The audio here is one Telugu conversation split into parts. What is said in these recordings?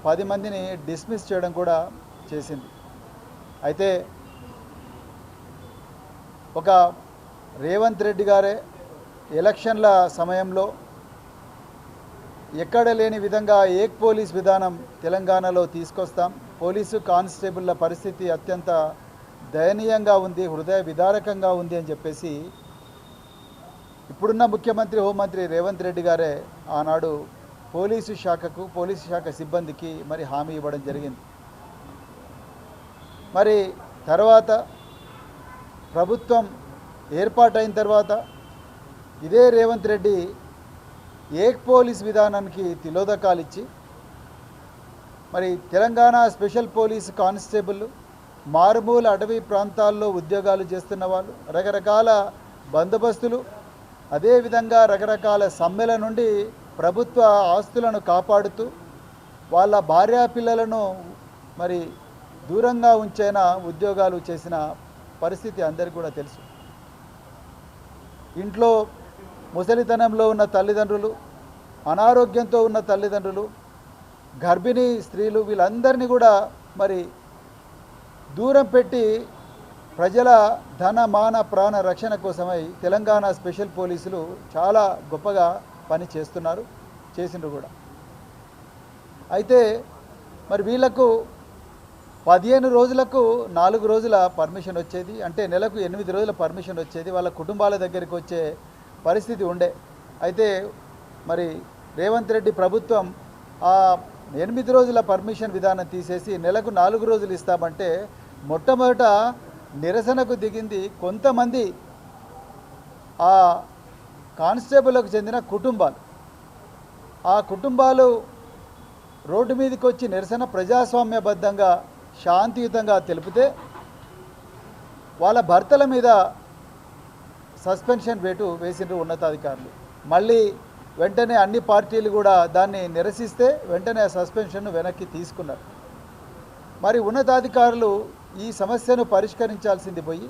10 మందిని డిస్మిస్ చేయడం కూడా చేసింది. అయితే ఒక రేవంత్ రెడ్డి గారే ఎలక్షన్ల సమయంలో ఎక్కడ లేని విధంగా ఏక్ పోలీస్ విధానం తెలంగాణలో తీసుకొస్తాం, పోలీసు కానిస్టేబుల్ల పరిస్థితి అత్యంత దయనీయంగా ఉంది, హృదయ విదారకంగా ఉంది అని చెప్పేసి ఇప్పుడున్న ముఖ్యమంత్రి హోంమంత్రి రేవంత్ రెడ్డి గారే ఆనాడు పోలీసు శాఖ సిబ్బందికి మరి హామీ ఇవ్వడం జరిగింది. మరి తర్వాత ప్రభుత్వం ఏర్పాటైన తర్వాత ఇదే రేవంత్ రెడ్డి ఏక్ పోలీస్ విధానానికి తిలోదకాలు ఇచ్చి మరి తెలంగాణ స్పెషల్ పోలీస్ కానిస్టేబుల్ మారుమూల అటవీ ప్రాంతాల్లో ఉద్యోగాలు చేస్తున్న వాళ్ళు రకరకాల బందోబస్తులు, అదేవిధంగా రకరకాల సమ్మెల నుండి ప్రభుత్వ ఆస్తులను కాపాడుతూ వాళ్ళ భార్యాపిల్లలను మరి దూరంగా ఉంచేన ఉద్యోగాలు చేసిన పరిస్థితి అందరికీ కూడా తెలుసు. ఇంట్లో ముసలితనంలో ఉన్న తల్లిదండ్రులు, అనారోగ్యంతో ఉన్న తల్లిదండ్రులు, గర్భిణీ స్త్రీలు వీళ్ళందరినీ కూడా మరి దూరం పెట్టి ప్రజల ధన మాన ప్రాణ రక్షణ కోసమై తెలంగాణ స్పెషల్ పోలీసులు చాలా గొప్పగా పని చేసిండ్రు కూడా. అయితే మరి వీళ్లకు 15 రోజులకు 4 రోజుల పర్మిషన్ వచ్చేది, అంటే నెలకు 8 రోజుల పర్మిషన్ వచ్చేది, వాళ్ళ కుటుంబాల దగ్గరికి వచ్చే పరిస్థితి ఉండే. అయితే మరి రేవంత్ రెడ్డి ప్రభుత్వం ఆ 8 రోజుల పర్మిషన్ విధానం తీసేసి నెలకు 4 రోజులు ఇస్తామంటే మొట్టమొదట నిరసనకు దిగింది కొంతమంది ఆ కానిస్టేబుల్కు చెందిన కుటుంబాలు. ఆ కుటుంబాలు రోడ్డు మీదకి వచ్చి నిరసన ప్రజాస్వామ్యబద్ధంగా శాంతియుతంగా తెలిపితే వాళ్ళ భర్తల మీద సస్పెన్షన్ వేసిండ్రు ఉన్నతాధికారులు. మళ్ళీ వెంటనే అన్ని పార్టీలు కూడా దాన్ని నిరసిస్తే వెంటనే సస్పెన్షన్ను వెనక్కి తీసుకున్నారు. మరి ఉన్నతాధికారులు ఈ సమస్యను పరిష్కరించాల్సింది పోయి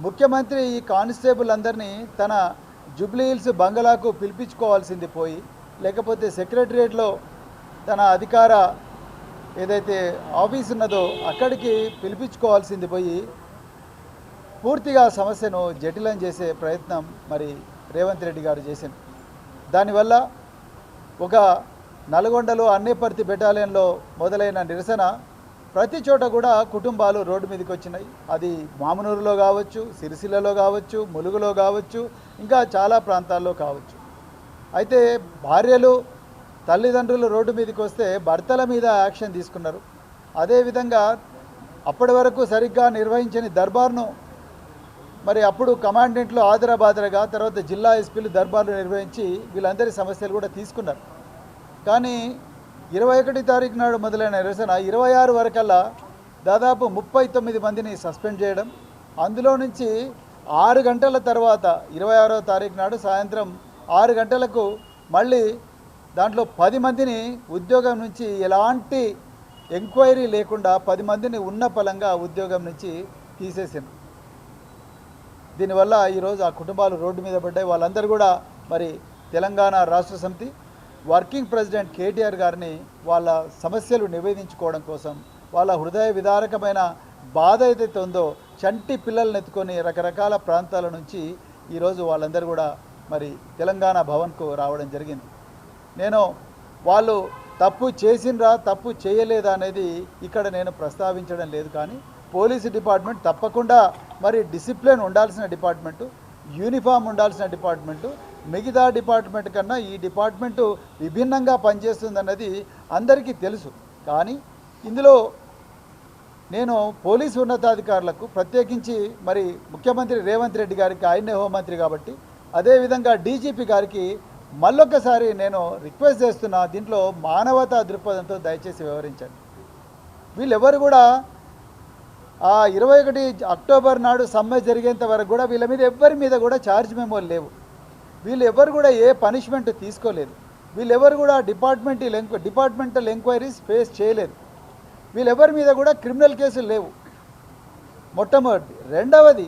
ముఖ్యమంత్రి ఈ కానిస్టేబుల్ అందరినీ తన జూబ్లీహిల్స్ బంగళాకు పిలిపించుకోవాల్సింది పోయి, లేకపోతే సెక్రటరియట్లో తన అధికార ఏదైతే ఆఫీస్ ఉన్నదో అక్కడికి పిలిపించుకోవాల్సింది పోయి పూర్తిగా సమస్యను జటిలం చేసే ప్రయత్నం మరి రేవంత్ రెడ్డి గారు చేసింది. దానివల్ల ఒక నల్గొండలో అన్నేపర్తి బెటాలియన్లో మొదలైన నిరసన ప్రతి చోట కూడా కుటుంబాలు రోడ్డు మీదకి వచ్చినాయి. అది మామునూరులో కావచ్చు, సిరిసిల్లలో కావచ్చు, ములుగులో కావచ్చు, ఇంకా చాలా ప్రాంతాల్లో కావచ్చు. అయితే భార్యలు తల్లిదండ్రులు రోడ్డు మీదకి వస్తే భర్తల మీద యాక్షన్ తీసుకున్నారు. అదేవిధంగా అప్పటి వరకు సరిగ్గా నిర్వహించని దర్బార్ను మరి అప్పుడు కమాండెంట్లు ఆదరాబాదరగా, తర్వాత జిల్లా ఎస్పీలు దర్బార్లు నిర్వహించి వీళ్ళందరి సమస్యలు కూడా తీసుకున్నారు. కానీ 21 తారీఖు నాడు మొదలైన నిరసన 26 వరకల్లా దాదాపు 39 మందిని సస్పెండ్ చేయడం, అందులో నుంచి 6 గంటల తర్వాత 26వ తారీఖు నాడు సాయంత్రం 6 గంటలకు మళ్ళీ దాంట్లో 10 మందిని ఉద్యోగం నుంచి ఎలాంటి ఎంక్వైరీ లేకుండా 10 మందిని ఉన్న పలంగా ఉద్యోగం నుంచి తీసేసింది. దీనివల్ల ఈరోజు ఆ కుటుంబాలు రోడ్డు మీద పడ్డాయి. వాళ్ళందరూ కూడా మరి తెలంగాణ రాష్ట్ర సమితి వర్కింగ్ ప్రెసిడెంట్ కేటీఆర్ గారిని వాళ్ళ సమస్యలు నివేదించుకోవడం కోసం, వాళ్ళ హృదయ విదారకమైన బాధ ఏదైతే ఉందో చంటి పిల్లల్ని ఎత్తుకొని రకరకాల ప్రాంతాల నుంచి ఈరోజు వాళ్ళందరూ కూడా మరి తెలంగాణ భవన్కు రావడం జరిగింది. నేను వాళ్ళు తప్పు చేసిండ్రా తప్పు చేయలేదా అనేది ఇక్కడ నేను ప్రస్తావించడం లేదు. కానీ పోలీసు డిపార్ట్మెంట్ తప్పకుండా మరి డిసిప్లిన్ ఉండాల్సిన డిపార్ట్మెంటు, యూనిఫామ్ ఉండాల్సిన డిపార్ట్మెంటు, మిగతా డిపార్ట్మెంట్ కన్నా ఈ డిపార్ట్మెంటు విభిన్నంగా పనిచేస్తుందన్నది అందరికీ తెలుసు. కానీ ఇందులో నేను పోలీసు ఉన్నతాధికారులకు ప్రత్యేకించి మరి ముఖ్యమంత్రి రేవంత్ రెడ్డి గారికి, ఆయనే హోంమంత్రి కాబట్టి, అదేవిధంగా డీజీపీ గారికి మళ్ళొక్కసారి నేను రిక్వెస్ట్ చేస్తున్నా, దీంట్లో మానవతా దృక్పథంతో దయచేసి వివరించండి. వీళ్ళెవరు కూడా ఆ 21 అక్టోబర్ నాడు సమ్మె జరిగేంత వరకు కూడా వీళ్ళ మీద ఎవ్వరి మీద కూడా ఛార్జ్ మెమోలు లేవు. వీళ్ళు ఎవరు కూడా ఏ పనిష్మెంట్ తీసుకోలేదు. వీళ్ళెవరు కూడా డిపార్ట్మెంటల్ ఎంక్వైరీస్ ఫేస్ చేయలేదు. వీళ్ళెవరి మీద కూడా క్రిమినల్ కేసులు లేవు. మొట్టమొదటి. రెండవది,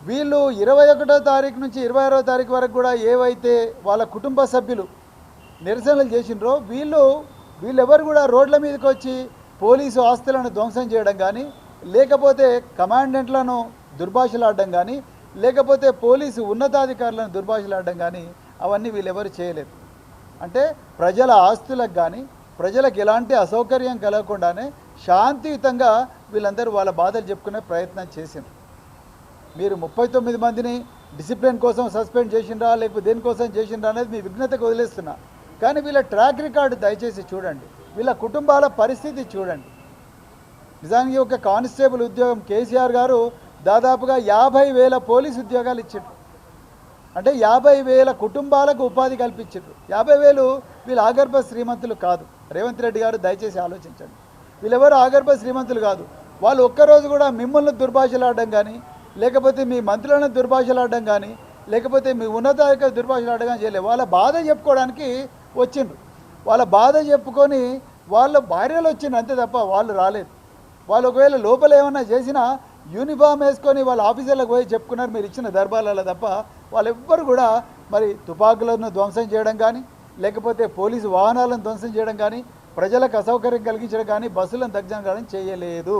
వీళ్ళు 21వ తారీఖు నుంచి 26వ తారీఖు వరకు కూడా ఏవైతే వాళ్ళ కుటుంబ సభ్యులు నిరసనలు చేసిండ్రో వీళ్ళు వీళ్ళెవరు కూడా రోడ్ల మీదకి వచ్చి పోలీసు ఆస్తులను ధ్వంసం చేయడం కానీ, లేకపోతే కమాండెంట్లను దుర్భాషలాడడం కానీ, లేకపోతే పోలీసు ఉన్నతాధికారులను దుర్భాషలాడడం కానీ అవన్నీ వీళ్ళెవరు చేయలేదు. అంటే ప్రజల ఆస్తులకు కానీ ప్రజలకు ఎలాంటి అసౌకర్యం కలగకుండానే శాంతియుతంగా వీళ్ళందరూ వాళ్ళ బాధలు చెప్పుకునే ప్రయత్నం చేసింది. మీరు 39 మందిని డిసిప్లిన్ కోసం సస్పెండ్ చేసిండ్రా లేకపోతే దేనికోసం చేసిండ్రా అనేది మీ విఘ్నతకు వదిలేస్తున్నా. కానీ వీళ్ళ ట్రాక్ రికార్డు దయచేసి చూడండి, వీళ్ళ కుటుంబాల పరిస్థితి చూడండి. నిజానికి ఒక కానిస్టేబుల్ ఉద్యోగం కేసీఆర్ గారు దాదాపుగా 50,000 పోలీసు ఉద్యోగాలు ఇచ్చారు. అంటే 50,000 కుటుంబాలకు ఉపాధి కల్పించారు. 50,000 వీళ్ళు ఆగర్భ శ్రీమంతులు కాదు. రేవంత్ రెడ్డి గారు దయచేసి ఆలోచించండి. వీళ్ళెవరు ఆగర్భ శ్రీమంతులు కాదు. వాళ్ళు ఒక్కరోజు కూడా మిమ్మల్ని దుర్భాషలాడడం కానీ, లేకపోతే మీ మంత్రులను దుర్భాషలాడడం కానీ, లేకపోతే మీ ఉన్నతాధికారులు దుర్భాషలాడడం కానీ చేయలేదు. వాళ్ళ బాధ చెప్పుకోవడానికి వచ్చిండ్రు. వాళ్ళ బాధ చెప్పుకొని వాళ్ళ భార్యలు వచ్చిండ్రు అంతే తప్ప వాళ్ళు రాలేదు. వాళ్ళు ఒకవేళ లోపల ఏమన్నా చేసినా యూనిఫామ్ వేసుకొని వాళ్ళ ఆఫీసర్లకు పోయి చెప్పుకున్నారు మీరు ఇచ్చిన దర్బార్లలో తప్ప వాళ్ళెవ్వరు కూడా మరి తుపాకులను ధ్వంసం చేయడం కానీ, లేకపోతే పోలీసు వాహనాలను ధ్వంసం చేయడం కానీ, ప్రజలకు అసౌకర్యం కలిగించడం కానీ, బస్సులను దగ్ధం కానీ చేయలేదు.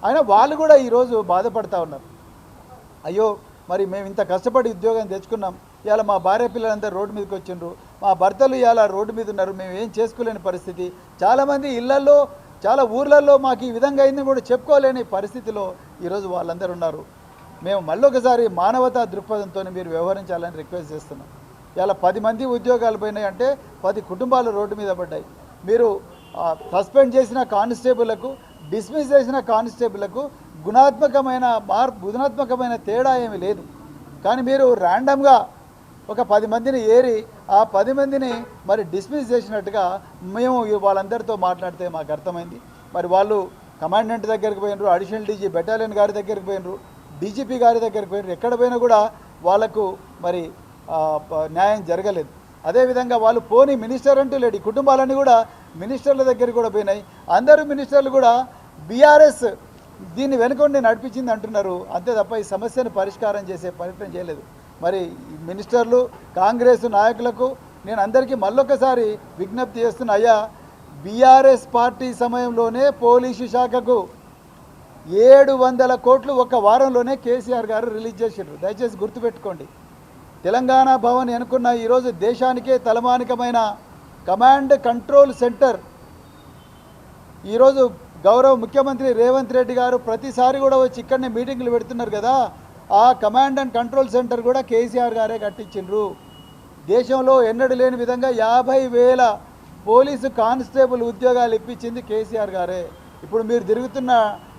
అయినా వాళ్ళు కూడా ఈరోజు బాధపడతా ఉన్నారు. అయ్యో మరి మేము ఇంత కష్టపడి ఉద్యోగం తెచ్చుకున్నాం, ఇవాళ మా భార్య పిల్లలందరూ రోడ్డు మీదకి వచ్చిండ్రు, మా భర్తలు ఇవాళ రోడ్డు మీద ఉన్నారు, మేము ఏం చేసుకోలేని పరిస్థితి. చాలామంది ఇళ్లల్లో చాలా ఊర్లలో మాకు ఈ విధంగా అయిందని కూడా చెప్పుకోలేని పరిస్థితిలో ఈరోజు వాళ్ళందరూ ఉన్నారు. మేము మళ్ళొకసారి మానవతా దృక్పథంతో మీరు వ్యవహరించాలని రిక్వెస్ట్ చేస్తున్నాం. ఇలా 10 మంది ఉద్యోగాలు పోయినాయి అంటే 10 కుటుంబాలు రోడ్డు మీద పడ్డాయి. మీరు సస్పెండ్ చేసిన కానిస్టేబుళ్లకు, డిస్మిస్ చేసిన కానిస్టేబుళ్లకు గుణాత్మకమైన తేడా ఏమీ లేదు. కానీ మీరు ర్యాండమ్గా ఒక 10 మందిని ఏరి ఆ 10 మందిని మరి డిస్మిస్ చేసినట్టుగా మేము వాళ్ళందరితో మాట్లాడితే మాకు అర్థమైంది. మరి వాళ్ళు కమాండెంట్ దగ్గరికి పోయినరు, అడిషనల్ డీజీ బెటాలియన్ గారి దగ్గరికి పోయినరు, డీజీపీ గారి దగ్గరికి పోయినరు. ఎక్కడ పోయినా కూడా వాళ్ళకు మరి న్యాయం జరగలేదు. అదేవిధంగా వాళ్ళు పోని మినిస్టర్ అంటూ లేడు. ఈ కుటుంబాలన్నీ కూడా మినిస్టర్ల దగ్గరికి కూడా పోయినాయి. అందరూ మినిస్టర్లు కూడా బీఆర్ఎస్ దీన్ని వెనుకొండి నడిపించింది అంటున్నారు అంతే తప్ప ఈ సమస్యను పరిష్కారం చేసే ప్రయత్నం చేయలేదు. మరి మినిస్టర్లు, కాంగ్రెస్ నాయకులకు నేను అందరికీ మళ్ళొకసారి విజ్ఞప్తి చేస్తున్నా, అయ్యా బీఆర్ఎస్ పార్టీ సమయంలోనే పోలీసు శాఖకు 700 కోట్లు ఒక వారంలోనే కేసీఆర్ గారు రిలీజ్ చేశారు. దయచేసి గుర్తుపెట్టుకోండి. తెలంగాణ భవన్ అనుకున్న ఈరోజు దేశానికే తలమానికమైన కమాండ్ కంట్రోల్ సెంటర్ ఈరోజు గౌరవ ముఖ్యమంత్రి రేవంత్ రెడ్డి గారు ప్రతిసారి కూడా వచ్చి ఇక్కడనే మీటింగ్లు పెడుతున్నారు కదా. ఆ కమాండ్ అండ్ కంట్రోల్ సెంటర్ కూడా కేసీఆర్ గారే కట్టించిండ్రు. దేశంలో ఎన్నడూ లేని విధంగా 50,000 పోలీసు కానిస్టేబుల్ ఉద్యోగాలు ఇప్పించింది కేసీఆర్ గారే. ఇప్పుడు మీరు తిరుగుతున్న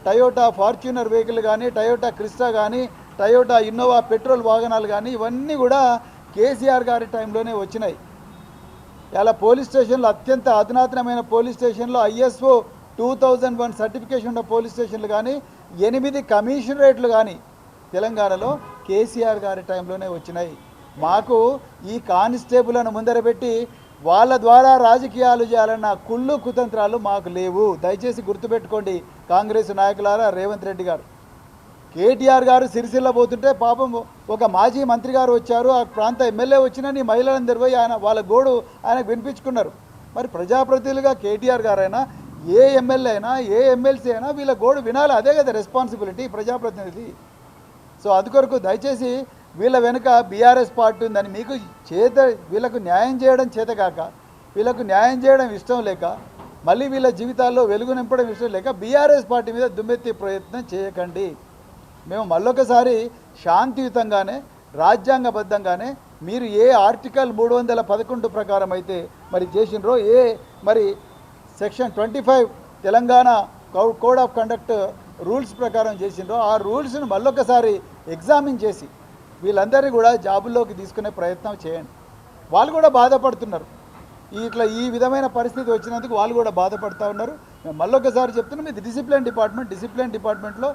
టయోటా ఫార్చ్యూనర్ వెహికల్ కానీ, టయోటా క్రిస్టా కానీ, టయోటా ఇన్నోవా పెట్రోల్ వాహనాలు కానీ ఇవన్నీ కూడా కేసీఆర్ గారి టైంలోనే వచ్చినాయి. ఇలా పోలీస్ స్టేషన్లు అత్యంత అధునాతనమైన పోలీస్ స్టేషన్లో ISO 2001 సర్టిఫికేషన్ ఉన్న పోలీస్ స్టేషన్లు కానీ, 8 కమిషనరేట్లు కానీ తెలంగాణలో కేసీఆర్ గారి టైంలోనే వచ్చినాయి. మాకు ఈ కానిస్టేబుల్ను ముందరబెట్టి వాళ్ళ ద్వారా రాజకీయాలు చేయాలన్న కుళ్ళు కుతంత్రాలు మాకు లేవు. దయచేసి గుర్తుపెట్టుకోండి కాంగ్రెస్ నాయకులారా, రేవంత్ రెడ్డి గారు. కేటీఆర్ గారు సిరిసిల్ల పోతుంటే పాపం ఒక మాజీ మంత్రి గారు వచ్చారు, ఆ ప్రాంత ఎమ్మెల్యే వచ్చినని మహిళలందరూ పోయి ఆయన వాళ్ళ గోడు ఆయనకు వినిపించుకున్నారు. మరి ప్రజాప్రతినిధులుగా కేటీఆర్ గారైనా, ఏ ఎమ్మెల్యే అయినా, ఏ ఎమ్మెల్సీ అయినా వీళ్ళ గోడు వినాలి. అదే కదా రెస్పాన్సిబిలిటీ ప్రజాప్రతినిధి. సో అందుకొరకు దయచేసి వీళ్ళ వెనుక బీఆర్ఎస్ పార్టీ ఉందని మీకు వీళ్ళకు న్యాయం చేయడం చేతకాక, వీళ్ళకు న్యాయం చేయడం ఇష్టం లేక, మళ్ళీ వీళ్ళ జీవితాల్లో వెలుగు నింపడం ఇష్టం లేక బీఆర్ఎస్ పార్టీ మీద దుమ్మెత్తే ప్రయత్నం చేయకండి. మేము మళ్ళొకసారి శాంతియుతంగానే రాజ్యాంగబద్ధంగానే మీరు ఏ ఆర్టికల్ 311 ప్రకారం అయితే మరి చేసినరో, మరి section 25 Telangana code of conduct rules ప్రకారం చేసినరో ఆ రూల్స్ను మళ్ళొకసారి ఎగ్జామిన్ చేసి వీళ్ళందరినీ కూడా జాబుల్లోకి తీసుకునే ప్రయత్నం చేయండి. వాళ్ళు కూడా బాధపడుతున్నారు. ఈ విధమైన పరిస్థితి వచ్చినందుకు వాళ్ళు కూడా బాధపడుతూ ఉన్నారు. మేము మళ్ళొకసారి చెప్తున్నాం, ఇది డిసిప్లిన్ డిపార్ట్మెంట్లో,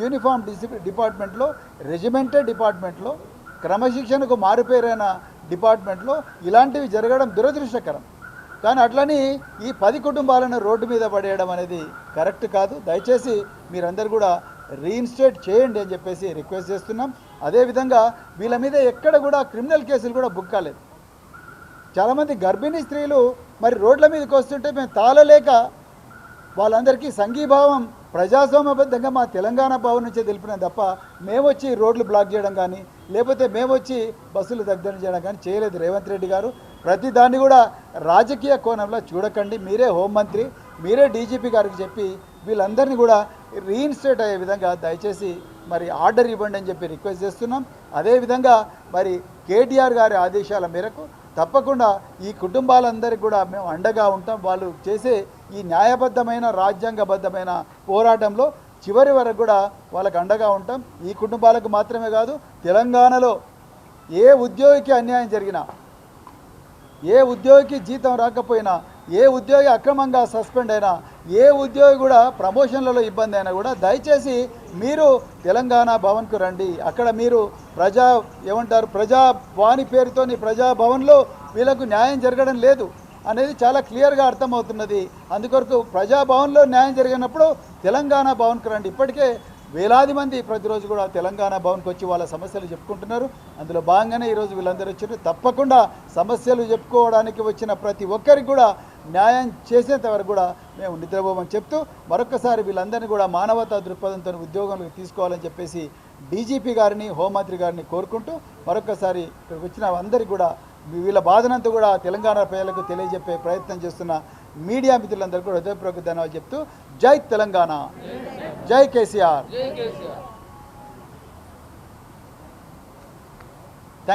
యూనిఫామ్ డిపార్ట్మెంట్లో, రెజిమెంటెడ్ డిపార్ట్మెంట్లో, క్రమశిక్షణకు మారుపేరైన డిపార్ట్మెంట్లో ఇలాంటివి జరగడం దురదృష్టకరం. కానీ అట్లని ఈ 10 కుటుంబాలను రోడ్డు మీద పడేయడం అనేది కరెక్ట్ కాదు. దయచేసి మీరందరూ కూడా రీఇన్స్టేట్ చేయండి అని చెప్పేసి రిక్వెస్ట్ చేస్తున్నాం. అదేవిధంగా వీళ్ళ మీద ఎక్కడ కూడా క్రిమినల్ కేసులు కూడా బుక్ కాలేదు. చాలామంది గర్భిణీ స్త్రీలు మరి రోడ్ల మీదకి వస్తుంటే మేము తాళలేక వాళ్ళందరికీ సంఘీభావం ప్రజాస్వామ్యబద్ధంగా మా తెలంగాణ భవన్ నుంచే తెలిపినాం తప్ప మేము వచ్చి రోడ్లు బ్లాక్ చేయడం కానీ లేకపోతే మేము వచ్చి బస్సులు దగ్గర చేయడం కానీ చేయలేదు రేవంత్ రెడ్డి గారు. ప్రతి దాన్ని కూడా రాజకీయ కోణంలో చూడకండి. మీరే హోంమంత్రి, మీరే డీజీపీ గారికి చెప్పి వీళ్ళందరినీ కూడా రీఇన్స్టేట్ అయ్యే విధంగా దయచేసి మరి ఆర్డర్ ఇవ్వండి అని చెప్పి రిక్వెస్ట్ చేస్తున్నాం. అదేవిధంగా మరి కేటీఆర్ గారి ఆదేశాల మేరకు తప్పకుండా ఈ కుటుంబాలందరికీ కూడా మేము అండగా ఉంటాం. వాళ్ళు చేసే ఈ న్యాయబద్ధమైన రాజ్యాంగబద్ధమైన పోరాటంలో చివరి వరకు కూడా వాళ్ళకు అండగా ఉంటాం. ఈ కుటుంబాలకు మాత్రమే కాదు, తెలంగాణలో ఏ ఉద్యోగికి అన్యాయం జరిగినా, ఏ ఉద్యోగికి జీతం రాకపోయినా, ఏ ఉద్యోగి అక్రమంగా సస్పెండ్ అయినా, ఏ ఉద్యోగి కూడా ప్రమోషన్లలో ఇబ్బంది అయినా కూడా దయచేసి మీరు తెలంగాణ భవన్కు రండి. అక్కడ మీరు ప్రజావాణి పేరుతోని ప్రజాభవన్లో వీళ్ళకు న్యాయం జరగడం లేదు అనేది చాలా క్లియర్గా అర్థమవుతున్నది. అందుకొరకు ప్రజాభవన్లో న్యాయం జరిగినప్పుడు తెలంగాణ భవన్కు రండి. ఇప్పటికే వేలాది మంది ప్రతిరోజు కూడా తెలంగాణ భవన్కి వచ్చి వాళ్ళ సమస్యలు చెప్పుకుంటున్నారు. అందులో భాగంగానే ఈరోజు వీళ్ళందరూ వచ్చారు. తప్పకుండా సమస్యలు చెప్పుకోవడానికి వచ్చిన ప్రతి ఒక్కరికి కూడా న్యాయం చేసేంత వరకు కూడా మేము నిద్రపోమని చెప్తూ మరొకసారి వీళ్ళందరినీ కూడా మానవతా దృక్పథంతో ఉద్యోగంలోకి తీసుకోవాలని చెప్పేసి డీజీపీ గారిని, హోంమంత్రి గారిని కోరుకుంటూ మరొకసారి ఇక్కడికి వచ్చిన అందరికీ కూడా వీళ్ళ బాధనంతా కూడా తెలంగాణ ప్రజలకు తెలియజెప్పే ప్రయత్నం చేస్తున్న మీడియా మిత్రులందరూ కూడా హృదయపూర్వక ధన్యవాదాలు చెప్తూ జై తెలంగాణ, జై కేసీఆర్.